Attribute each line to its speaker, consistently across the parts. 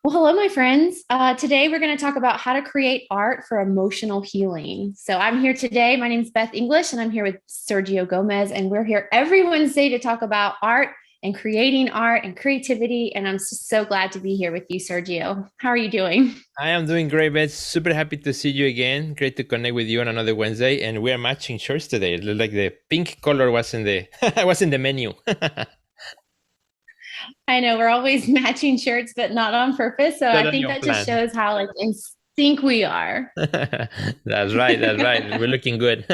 Speaker 1: Well, hello, my friends. Today we're going to talk about how to create art for emotional healing. So I'm here today. My name is Beth English, and I'm here with Sergio Gomez, and we're here every Wednesday to talk about art and creating art and creativity. And I'm so glad to be here with you, Sergio. How are you doing?
Speaker 2: I am doing great, Beth. Super happy to see you again. Great to connect with you on another Wednesday, and we are matching shirts today. It looked like the pink color was in the was in the menu.
Speaker 1: I know we're always matching shirts, but not on purpose. So I
Speaker 2: Totally
Speaker 1: think
Speaker 2: on
Speaker 1: that just
Speaker 2: plan.
Speaker 1: shows how like in sync we are.
Speaker 2: That's right. That's right. We're looking good.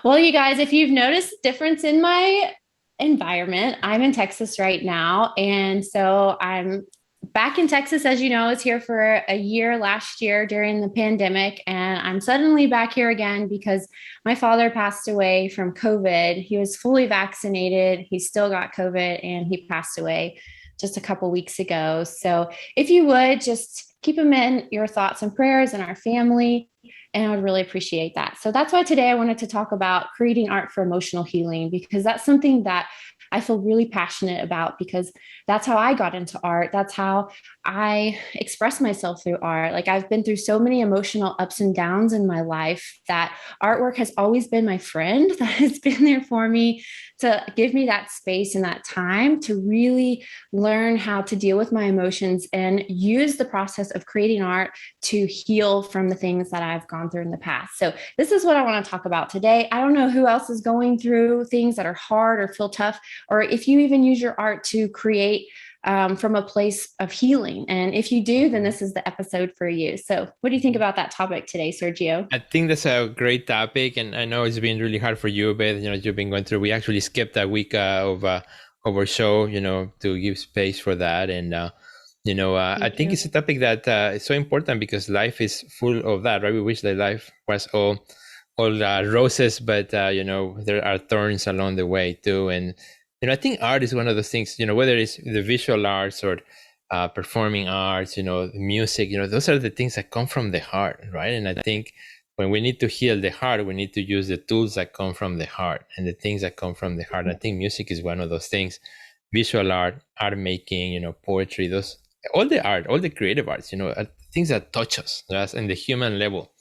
Speaker 1: Well, you guys, if you've noticed a difference in my environment, I'm in Texas right now. And so I'm back in Texas, as you know, I was here for a year last year during the pandemic. And I'm suddenly back here again because my father passed away from COVID. He was fully vaccinated, he still got COVID, and he passed away just a couple weeks ago. So if you would just keep him in your thoughts and prayers and our family. And I would really appreciate that. So that's why today I wanted to talk about creating art for emotional healing, because that's something that I feel really passionate about because that's how I got into art. That's how I express myself through art. Like I've been through so many emotional ups and downs in my life that artwork has always been my friend that has been there for me to give me that space and that time to really learn how to deal with my emotions and use the process of creating art to heal from the things that I've gone through in the past. So, this is what I want to talk about today. I don't know who else is going through things that are hard or feel tough, or if you even use your art to create from a place of healing. And if you do, then this is the episode for you. So, what do you think about that topic today, Sergio?
Speaker 2: I think that's a great topic, and I know it's been really hard for you, Beth. You've been going through. We actually skipped a week of our show, to give space for that, and I
Speaker 1: Thank
Speaker 2: think
Speaker 1: you.
Speaker 2: it's a topic that is so important because life is full of that, right? We wish that life was all roses, but there are thorns along the way too, and I think art is one of those things. Whether it's the visual arts or performing arts, music, those are the things that come from the heart, right? And I think when we need to heal the heart, we need to use the tools that come from the heart and the things that come from the heart. I think music is one of those things. Visual art making, poetry, those all the art, all the creative arts, things that touch us, that's in the human level.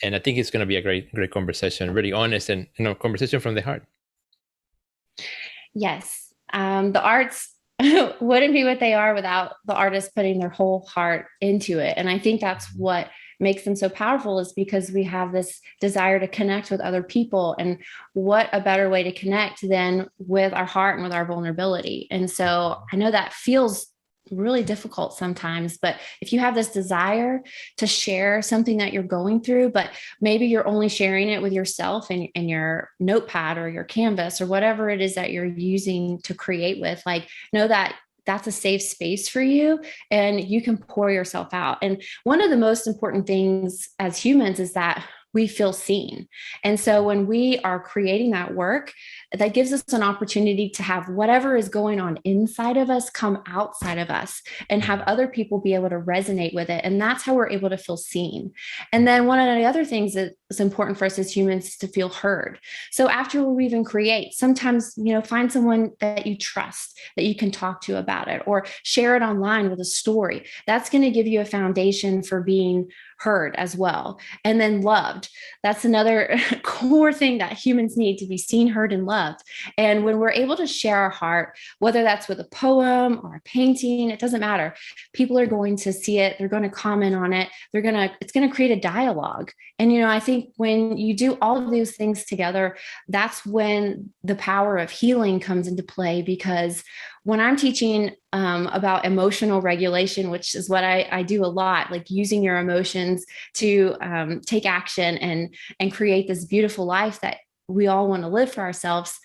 Speaker 2: And I think it's going to be a great conversation, really honest and conversation from the heart.
Speaker 1: Yes. The arts wouldn't be what they are without the artist putting their whole heart into it. And I think that's what makes them so powerful is because we have this desire to connect with other people. And what a better way to connect than with our heart and with our vulnerability. And so I know that feels really difficult sometimes, but if you have this desire to share something that you're going through, but maybe you're only sharing it with yourself and your notepad or your canvas or whatever it is that you're using to create with, like, know that that's a safe space for you and you can pour yourself out. And one of the most important things as humans is that we feel seen. And so when we are creating that work, that gives us an opportunity to have whatever is going on inside of us come outside of us and have other people be able to resonate with it. And that's how we're able to feel seen. And then one of the other things that is important for us as humans is to feel heard. So after we even create, sometimes, find someone that you trust that you can talk to about it or share it online with a story. That's going to give you a foundation for being heard as well. And then loved. That's another core thing that humans need to be seen, heard, and loved. And when we're able to share our heart, whether that's with a poem or a painting, it doesn't matter. People are going to see it. They're going to comment on it. It's going to create a dialogue. And, I think when you do all of those things together, that's when the power of healing comes into play because when I'm teaching about emotional regulation, which is what I do a lot, like using your emotions to take action and create this beautiful life that we all want to live for ourselves.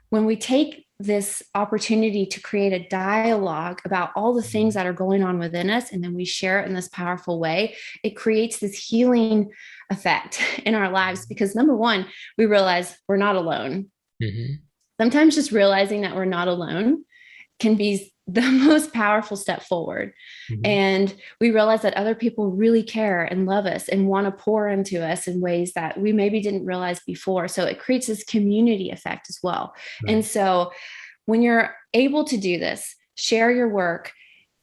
Speaker 1: When we take this opportunity to create a dialogue about all the things that are going on within us, and then we share it in this powerful way, it creates this healing effect in our lives because number one, we realize we're not alone.
Speaker 2: Mm-hmm.
Speaker 1: Sometimes just realizing that we're not alone can be the most powerful step forward.
Speaker 2: Mm-hmm.
Speaker 1: And we realize that other people really care and love us and want to pour into us in ways that we maybe didn't realize before. So it creates this community effect as well. And
Speaker 2: Right.
Speaker 1: so when you're able to do this, share your work,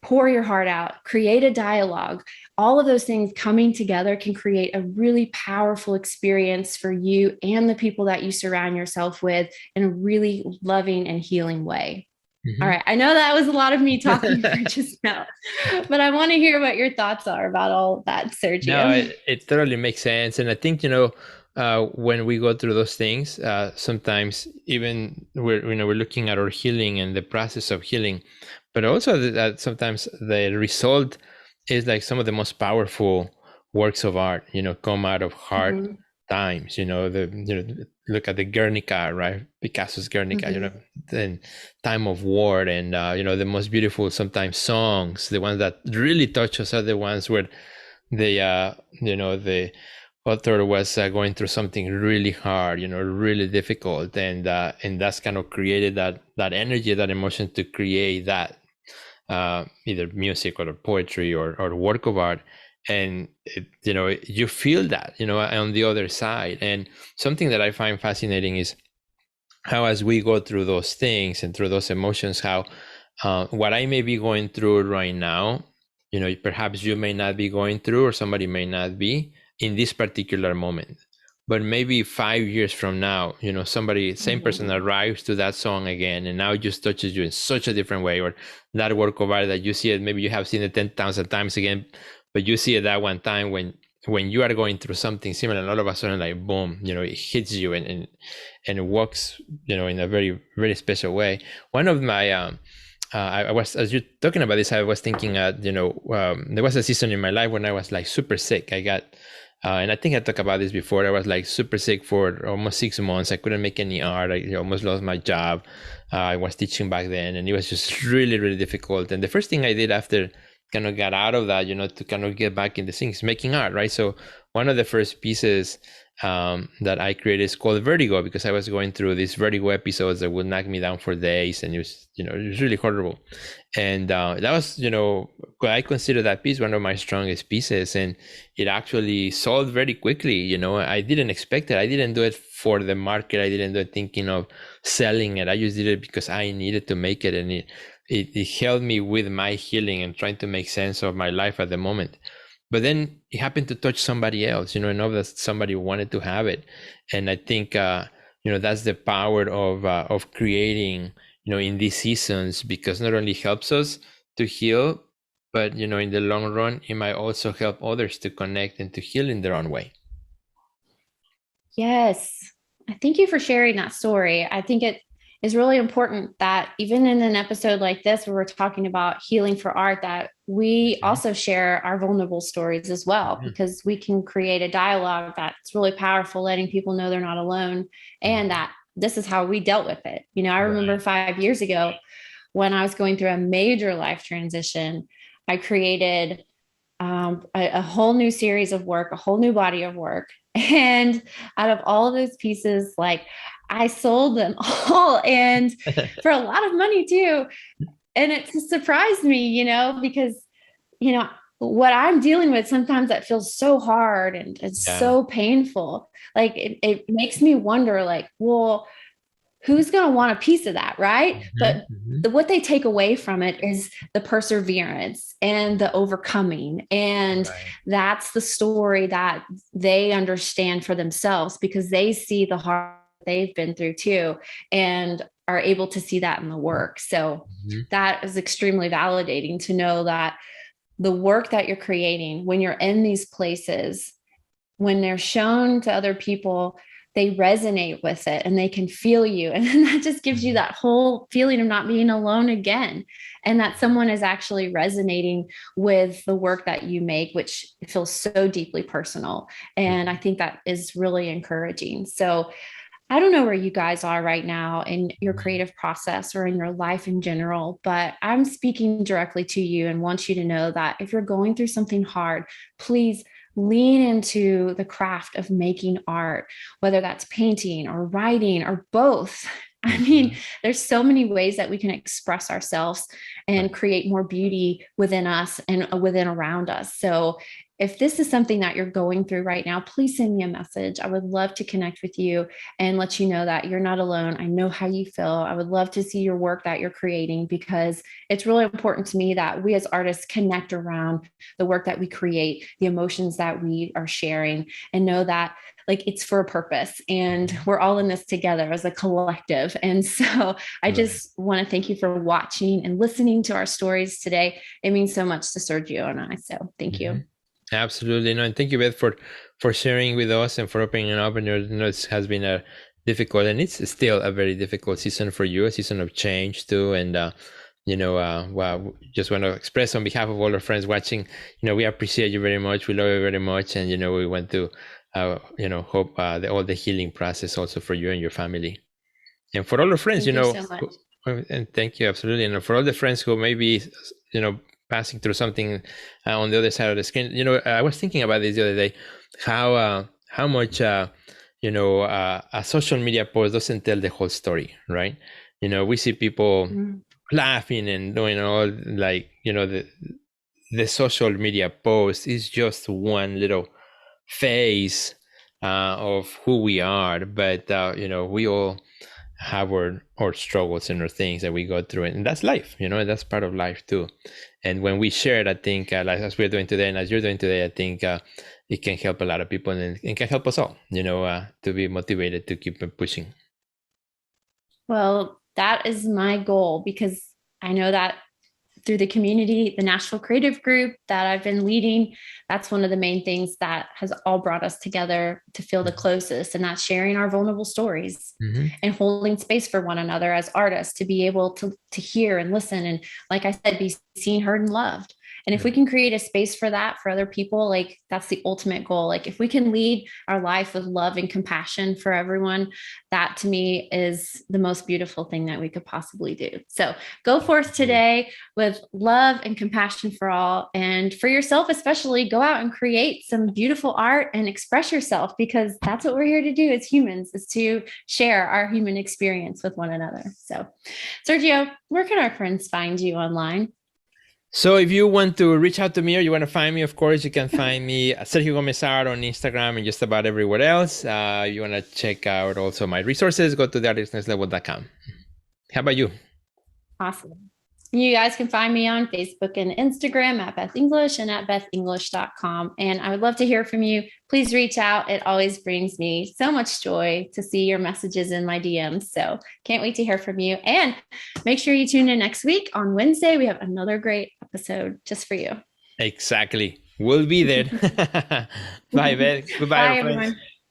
Speaker 1: pour your heart out, create a dialogue. All of those things coming together can create a really powerful experience for you and the people that you surround yourself with in a really loving and healing way. All
Speaker 2: Mhm.
Speaker 1: right. I know that was a lot of me talking for just now, but I want to hear what your thoughts are about all of that,
Speaker 2: No,
Speaker 1: Sergio.
Speaker 2: it totally makes sense. And I think, when we go through those things, sometimes even we're looking at our healing and the process of healing, but also that sometimes the result is like some of the most powerful works of art, come out of hard
Speaker 1: Mm-hmm.
Speaker 2: times, look at the Guernica, right? Picasso's Guernica,
Speaker 1: Mm-hmm.
Speaker 2: then time of war and, the most beautiful sometimes songs, the ones that really touch us are the ones where the author was going through something really hard, really difficult, and that's kind of created that energy, that emotion to create that, either music or poetry or work of art. And you feel that, on the other side. And something that I find fascinating is how, as we go through those things and through those emotions, how what I may be going through right now, perhaps you may not be going through, or somebody may not be in this particular moment. But maybe 5 years from now, somebody, same person
Speaker 1: Mm-hmm.
Speaker 2: arrives to that song again, and now it just touches you in such a different way. Or that work of art that you see it, maybe you have seen it 10,000 times again, but you see it that one time when you are going through something similar, and all of a sudden, like boom, it hits you, and it works, in a very, very special way. One of my I was, as you're talking about this, I was thinking, there was a season in my life when I was like super sick. I got, and I think I talked about this before. I was like super sick for almost 6 months. I couldn't make any art. I almost lost my job. I was teaching back then, and it was just really, really difficult. And the first thing I did after kind of got out of that, to kind of get back into things, making art, right? So one of the first pieces that I created is called Vertigo, because I was going through these vertigo episodes that would knock me down for days, and it was really horrible. And that was, I consider that piece one of my strongest pieces, and it actually sold very quickly. I didn't expect it. I didn't do it for the market. I didn't do it thinking of selling it. I just did it because I needed to make it, and it helped me with my healing and trying to make sense of my life at the moment. But then it happened to touch somebody else, know that somebody wanted to have it. And I think, that's the power of creating, in these seasons, because not only helps us to heal, but, in the long run, it might also help others to connect and to heal in their own way.
Speaker 1: Yes. Thank you for sharing that story. I think it is really important that even in an episode like this, where we're talking about healing for art, that we
Speaker 2: Mhm.
Speaker 1: also share our vulnerable stories as well,
Speaker 2: Mhm.
Speaker 1: because we can create a dialogue that's really powerful, letting people know they're not alone and
Speaker 2: Mhm.
Speaker 1: that this is how we dealt with it. I remember
Speaker 2: Right.
Speaker 1: 5 years ago when I was going through a major life transition, I created a whole new series of work, a whole new body of work. And out of all of those pieces, like I sold them all and for a lot of money too. And it surprised me, because, you know, what I'm dealing with sometimes that feels so hard and it's
Speaker 2: Yeah.
Speaker 1: so painful. Like it makes me wonder, like, well, who's going to want a piece of that, right?
Speaker 2: Mhm.
Speaker 1: But
Speaker 2: Mhm.
Speaker 1: what they take away from it is the perseverance and the overcoming. And
Speaker 2: Right.
Speaker 1: that's the story that they understand for themselves because they see the hard they've been through too and are able to see that in the work. So
Speaker 2: Mhm.
Speaker 1: that is extremely validating to know that the work that you're creating when you're in these places, when they're shown to other people, they resonate with it and they can feel you. And then that just gives you
Speaker 2: Mhm.
Speaker 1: that whole feeling of not being alone again. And that someone is actually resonating with the work that you make, which feels so deeply personal. And I
Speaker 2: Mhm.
Speaker 1: think that is really encouraging. So I don't know where you guys are right now in your
Speaker 2: Mhm.
Speaker 1: creative process or in your life in general, but I'm speaking directly to you and want you to know that if you're going through something hard, please lean into the craft of making art, whether that's painting or writing or both. I mean,
Speaker 2: Mhm.
Speaker 1: there's so many ways that we can express ourselves and
Speaker 2: Right.
Speaker 1: create more beauty within us and within around us. So if this is something that you're going through right now, please send me a message. I would love to connect with you and let you know that you're not alone. I know how you feel. I would love to see your work that you're creating, because it's really important to me that we as artists connect around the work that we create, the emotions that we are sharing, and know that like it's for a purpose and we're all in this together as a collective. And so I
Speaker 2: Right.
Speaker 1: just want to thank you for watching and listening to our stories today. It means so much to Sergio and I. So thank
Speaker 2: Hmm.
Speaker 1: you.
Speaker 2: Absolutely. No, and thank you, Beth, for sharing with us and for opening up. And it has been a difficult, and it's still a very difficult season for you, a season of change too. And well, just want to express on behalf of all our friends watching, we appreciate you very much. We love you very much, and we want to, hope all the healing process also for you and your family. And for all the friends,
Speaker 1: Thank you so much.
Speaker 2: and thank you, absolutely. And for all the friends who may be, passing through something on the other side of the screen, I was thinking about this the other day, how much, a social media post doesn't tell the whole story, right? We see people
Speaker 1: Mm.
Speaker 2: laughing and doing all, like, the social media post is just one little phase of who we are, but we all have our struggles and our things that we go through, and that's life, and that's part of life too. And when we share it, I think, like as we're doing today and as you're doing today, I think it can help a lot of people, and it can help us all, to be motivated to keep pushing.
Speaker 1: Well, that is my goal, because I know that through the community, the Nashville Creative Group that I've been leading, that's one of the main things that has all brought us together to feel the closest. And that's sharing our vulnerable stories
Speaker 2: Mm-hmm.
Speaker 1: and holding space for one another as artists to be able to hear and listen. And like I said, be seen, heard, and loved. And if we can create a space for that for other people, like that's the ultimate goal. Like if we can lead our life with love and compassion for everyone, that to me is the most beautiful thing that we could possibly do. So go forth today with love and compassion for all, and for yourself especially. Go out and create some beautiful art and express yourself, because that's what we're here to do as humans, is to share our human experience with one another. So Sergio, where can our friends find you online?
Speaker 2: So if you want to reach out to me or you want to find me, of course, you can find me at Sergio Gomez Art on Instagram and just about everywhere else. You want to check out also my resources, go to theartistnextlevel.com. How about you?
Speaker 1: Awesome. You guys can find me on Facebook and Instagram at Beth English and at bethenglish.com. And I would love to hear from you. Please reach out. It always brings me so much joy to see your messages in my DMs. So can't wait to hear from you. And make sure you tune in next week on Wednesday. We have another great episode just for you.
Speaker 2: Exactly. We'll be there. Bye, Beth. Goodbye,
Speaker 1: Bye,
Speaker 2: our friends.
Speaker 1: everyone.